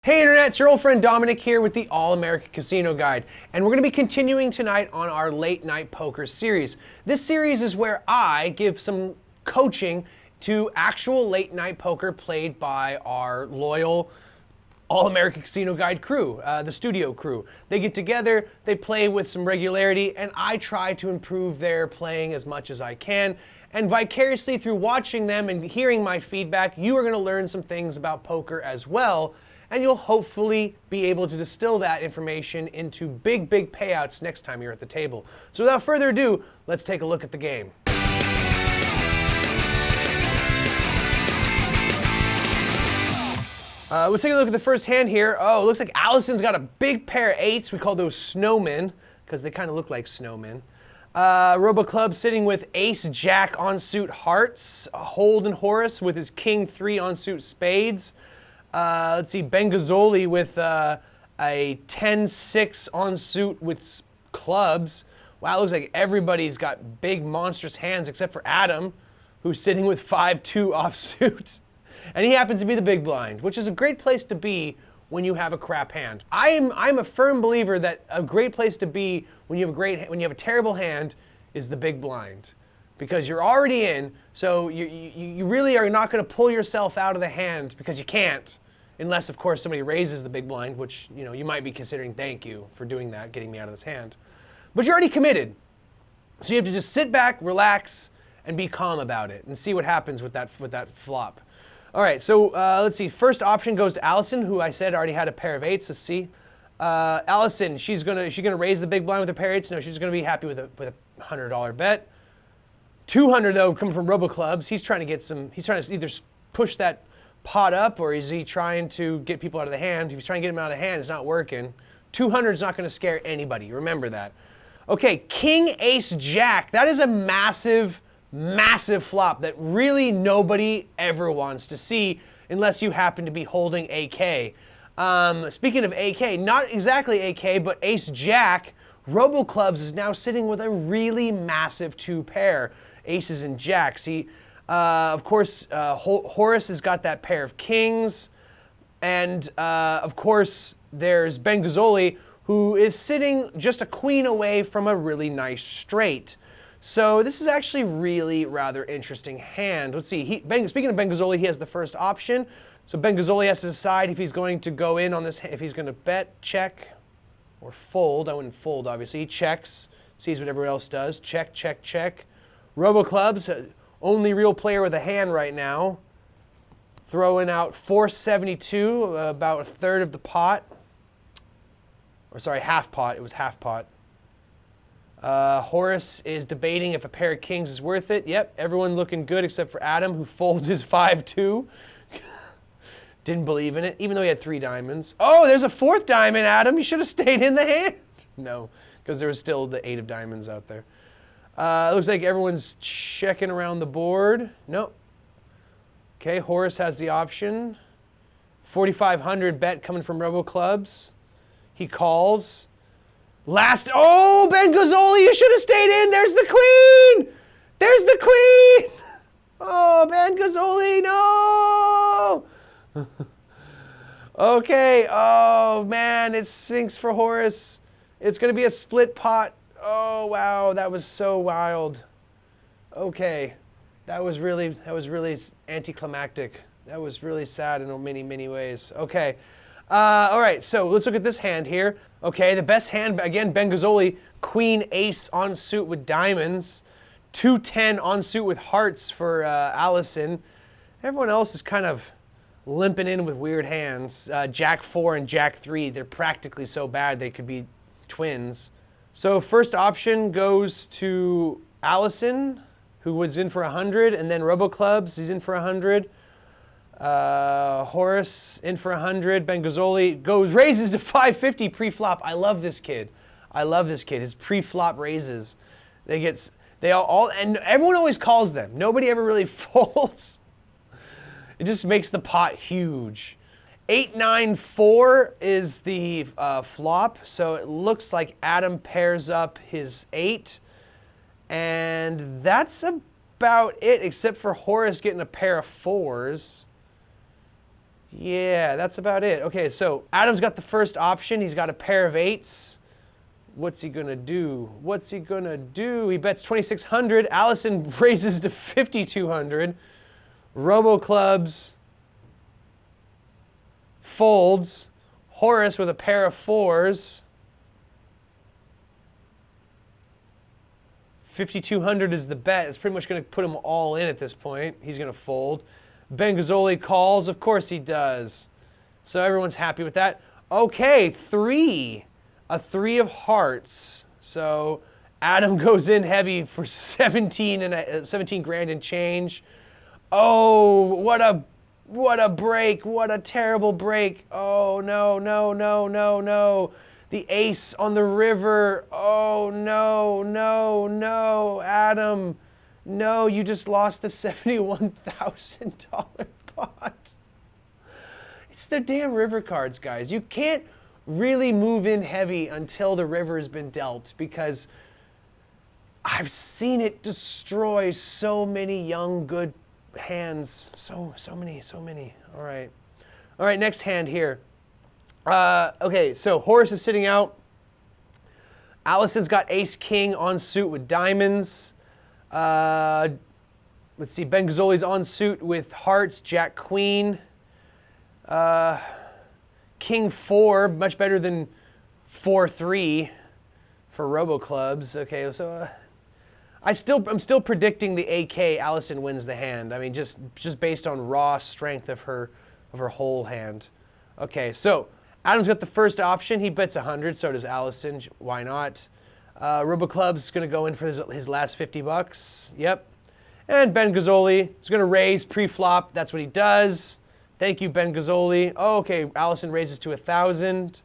Hey Internet, it's your old friend Dominic here with the All-American Casino Guide, and we're going to be continuing tonight on our late night poker series. This series is where I give some coaching to actual late night poker played by our loyal All-American Casino Guide crew, the studio crew. They get together, they play with some regularity, and I try to improve their playing as much as I can. And vicariously through watching them and hearing my feedback, you are going to learn some things about poker as well. And you'll hopefully be able to distill that information into big payouts next time you're at the table. So without further ado, let's take a look at the game. Let's take a look at the first hand here. Oh, it looks like Allison's got a big pair of eights. We call those snowmen because they kind of look like snowmen. RoboClub sitting with ace-jack on suit hearts. Holdem Horace with his king-3 on suit spades. Let's see, Ben Gazzoli with a 10-6 on suit with clubs. Wow, it looks like everybody's got big monstrous hands except for Adam, who's sitting with 5-2 offsuit. And he happens to be the big blind, which is a great place to be when you have a crap hand. I'm a firm believer that a great place to be when you have a terrible hand is the big blind. Because you're already in, so you really are not going to pull yourself out of the hand because you can't, unless of course somebody raises the big blind, which you might be considering thank you for doing that, getting me out of this hand. But you're already committed, so you have to just sit back, relax, and be calm about it, and see what happens with that flop. All right, so let's see. First option goes to Allison, who I said already had a pair of eights. Let's see. Allison, she's gonna raise the big blind with a pair of eights. No, she's gonna be happy with a $100 bet. 200 though coming from RoboClubs. He's trying to either push that pot up or is he trying to get people out of the hand? If he's trying to get them out of the hand, it's not working. 200 is not going to scare anybody. Remember that. Okay, King Ace Jack. That is a massive flop that really nobody ever wants to see unless you happen to be holding AK. Speaking of AK, not exactly AK, but Ace Jack. RoboClubs is now sitting with a really massive two pair. Aces and jacks. Of course, Horace has got that pair of kings. And, of course, there's Ben Gazzoli, who is sitting just a queen away from a really nice straight. So this is actually really rather interesting hand. Let's see. Speaking of Ben Gazzoli, he has the first option. So Ben Gazzoli has to decide if he's going to go in on this, if he's going to bet, check, or fold. I wouldn't fold, obviously. He checks, sees what everyone else does. Check, check, check. RoboClubs, only real player with a hand right now, throwing out 472, about a third of the pot. Or sorry, half pot. It was half pot. Horace is debating if a pair of kings is worth it. Yep, everyone looking good except for Adam, who folds his 5-2. Didn't believe in it, even though he had 3 diamonds. Oh, there's a 4th diamond, Adam. You should have stayed in the hand. No, because there was still the 8 of diamonds out there. It looks like everyone's checking around the board. Nope. Okay, Horace has the option. 4,500 bet coming from RoboClubs. He calls. Oh, Ben Gazzoli, you should have stayed in. There's the queen. There's the queen. Oh, Ben Gazzoli, no. Okay, oh man, it sinks for Horace. It's gonna be a split pot. Oh wow, that was so wild. Okay, that was really anticlimactic. That was really sad in many ways. Okay, all right, so let's look at this hand here. Okay, the best hand, again, Ben Gazzoli, queen ace on suit with diamonds, 2-10 on suit with hearts for Allison. Everyone else is kind of limping in with weird hands. Jack 4 and Jack 3, they're practically so bad they could be twins. So first option goes to Allison, who was in for 100, and then RoboClubs, he's in for 100. Horace in for 100. Ben Gazzoli raises to 550 pre-flop. I love this kid. I love this kid. His pre-flop raises. And everyone always calls them. Nobody ever really folds. It just makes the pot huge. 8-9-4 is the flop, so it looks like Adam pairs up his 8, and that's about it, except for Horace getting a pair of 4s. Yeah, that's about it. Okay, so Adam's got the first option. He's got a pair of eights. What's he gonna do? What's he gonna do? He bets 2,600. Allison raises to 5,200. Robo clubs folds. Horace with a pair of fours. 5,200 is the bet. It's pretty much going to put him all in at this point. He's going to fold. Ben Gazzoli calls. Of course he does. So everyone's happy with that. Okay, three. A three of hearts. So Adam goes in heavy for 17 grand and change. Oh, what a break. What a terrible break. Oh, no, no, no, no, no. The ace on the river. Oh, no, no, no. Adam, no, you just lost the $71,000 pot. It's the damn river cards, guys. You can't really move in heavy until the river has been dealt, because I've seen it destroy so many young, good hands. So many. All right, next hand here. Okay, so Horace is sitting out. Allison's got ace king on suit with diamonds. Let's see, Ben Gazzoli's on suit with hearts, jack queen. King 4, much better than 4-3 for Robo Clubs. Okay, so I'm still predicting the AK. Allison wins the hand. I mean, just based on raw strength of her whole hand. Okay, so Adam's got the first option. He bets 100. So does Allison. Why not? Robo Club's going to go in for his last $50. Yep. And Ben Gazzoli is going to raise pre-flop. That's what he does. Thank you, Ben Gazzoli. Oh, okay, Allison raises to 1,000.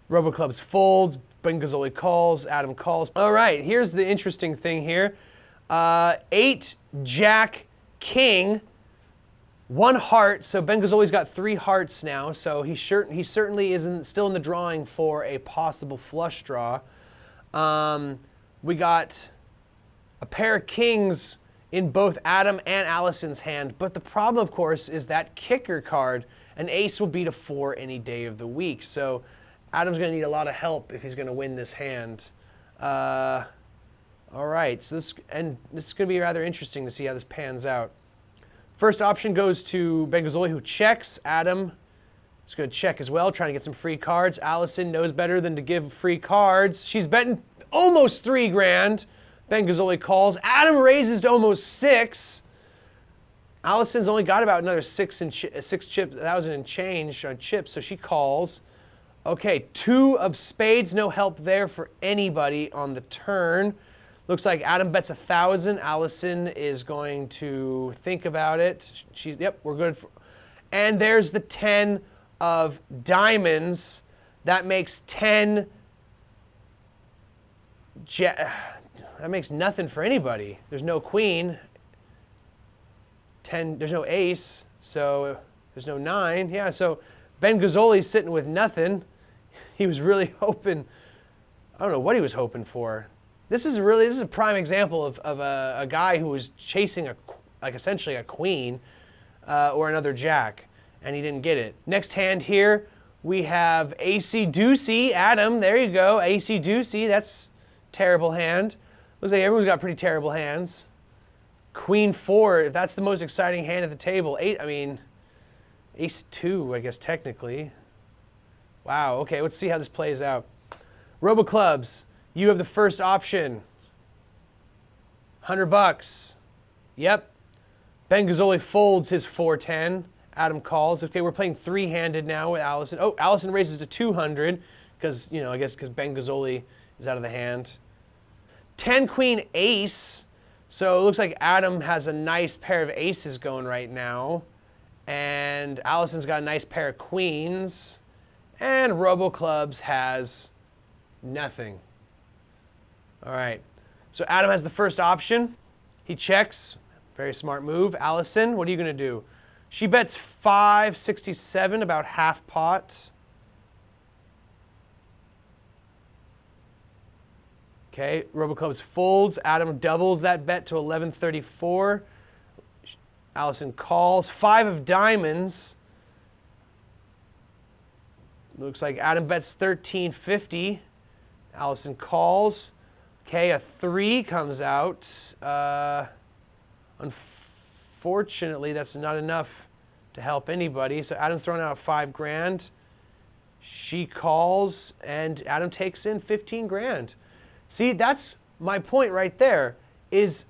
Robo Clubs folds. Ben Gazzoli calls. Adam calls. All right, here's the interesting thing here. 8, Jack, King, 1 heart. So Ben Gazzoli's got 3 hearts now. So he certainly isn't still in the drawing for a possible flush draw. We got a pair of kings in both Adam and Allison's hand. But the problem, of course, is that kicker card. An ace will beat a 4 any day of the week. So Adam's going to need a lot of help if he's going to win this hand. All right, so this is going to be rather interesting to see how this pans out. First option goes to Ben Gazzoli, who checks. Adam is going to check as well, trying to get some free cards. Allison knows better than to give free cards. She's betting almost 3 grand. Ben Gazzoli calls. Adam raises to almost 6. Allison's only got about another 6,000 and change on chips, so she calls. Okay, 2 of spades, no help there for anybody on the turn. Looks like Adam bets 1,000. Allison is going to think about it. Yep, we're good. And there's the 10 of diamonds. That makes 10. That makes nothing for anybody. There's no queen. 10. There's no ace. So there's no 9. Yeah. So Ben Gazzoli's sitting with nothing. He was really hoping. I don't know what he was hoping for. This is a prime example of a guy who was chasing essentially a queen or another jack, and he didn't get it. Next hand here, we have AC Deucey. Adam, there you go. AC Deucey, that's terrible hand. Looks like everyone's got pretty terrible hands. Queen 4, if that's the most exciting hand at the table. 8, I mean, Ace 2, I guess technically. Wow, okay, let's see how this plays out. Robo Clubs, you have the first option. $100. Yep. Ben Gazzoli folds his 410. Adam calls. Okay, we're playing 3-handed now with Allison. Oh, Allison raises to 200 because, I guess because Ben Gazzoli is out of the hand. 10 queen ace. So it looks like Adam has a nice pair of aces going right now. And Allison's got a nice pair of queens. And Robo Clubs has nothing. All right. So Adam has the first option. He checks. Very smart move. Allison, what are you going to do? She bets 567, about half pot. Okay, Robo Clubs folds. Adam doubles that bet to 1134. Allison calls. 5 of diamonds. Looks like Adam bets 13.50. Allison calls. Okay, a 3 comes out. Unfortunately, that's not enough to help anybody. So Adam's throwing out 5 grand. She calls, and Adam takes in 15 grand. See, that's my point right there, is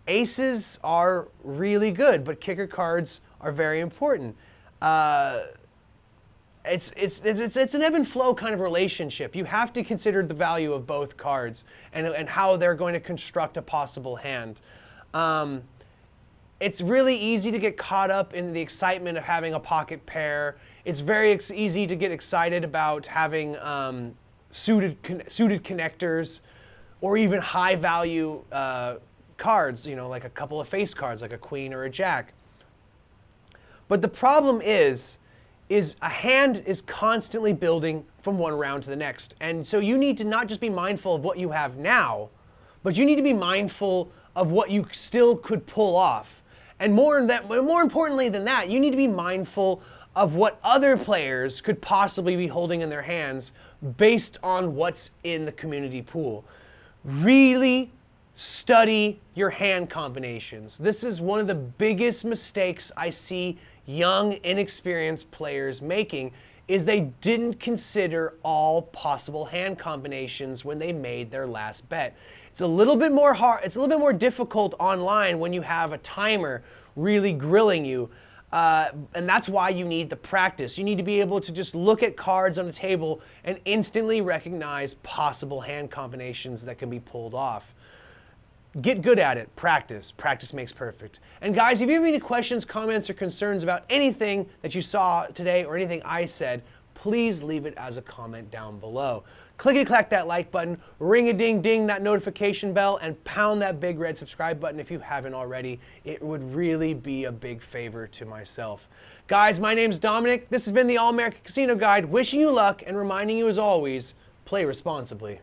aces are really good, but kicker cards are very important. It's an ebb and flow kind of relationship. You have to consider the value of both cards and how they're going to construct a possible hand. It's really easy to get caught up in the excitement of having a pocket pair. It's very easy to get excited about having suited connectors, or even high value cards, you know, like a couple of face cards, like a queen or a jack. But the problem is a hand is constantly building from one round to the next. And so you need to not just be mindful of what you have now, but you need to be mindful of what you still could pull off. And more importantly than that, you need to be mindful of what other players could possibly be holding in their hands based on what's in the community pool. Really study your hand combinations. This is one of the biggest mistakes I see young, inexperienced players making, is they didn't consider all possible hand combinations when they made their last bet. It's a little bit more hard, it's a little bit more difficult online when you have a timer really grilling you. And that's why you need the practice. You need to be able to just look at cards on a table and instantly recognize possible hand combinations that can be pulled off. Get good at it. Practice. Practice makes perfect. And guys, if you have any questions, comments, or concerns about anything that you saw today or anything I said, please leave it as a comment down below. Click that like button, ring-a-ding-ding that notification bell, and pound that big red subscribe button if you haven't already. It would really be a big favor to myself. Guys, my name's Dominic. This has been the All-American Casino Guide, wishing you luck and reminding you as always, play responsibly.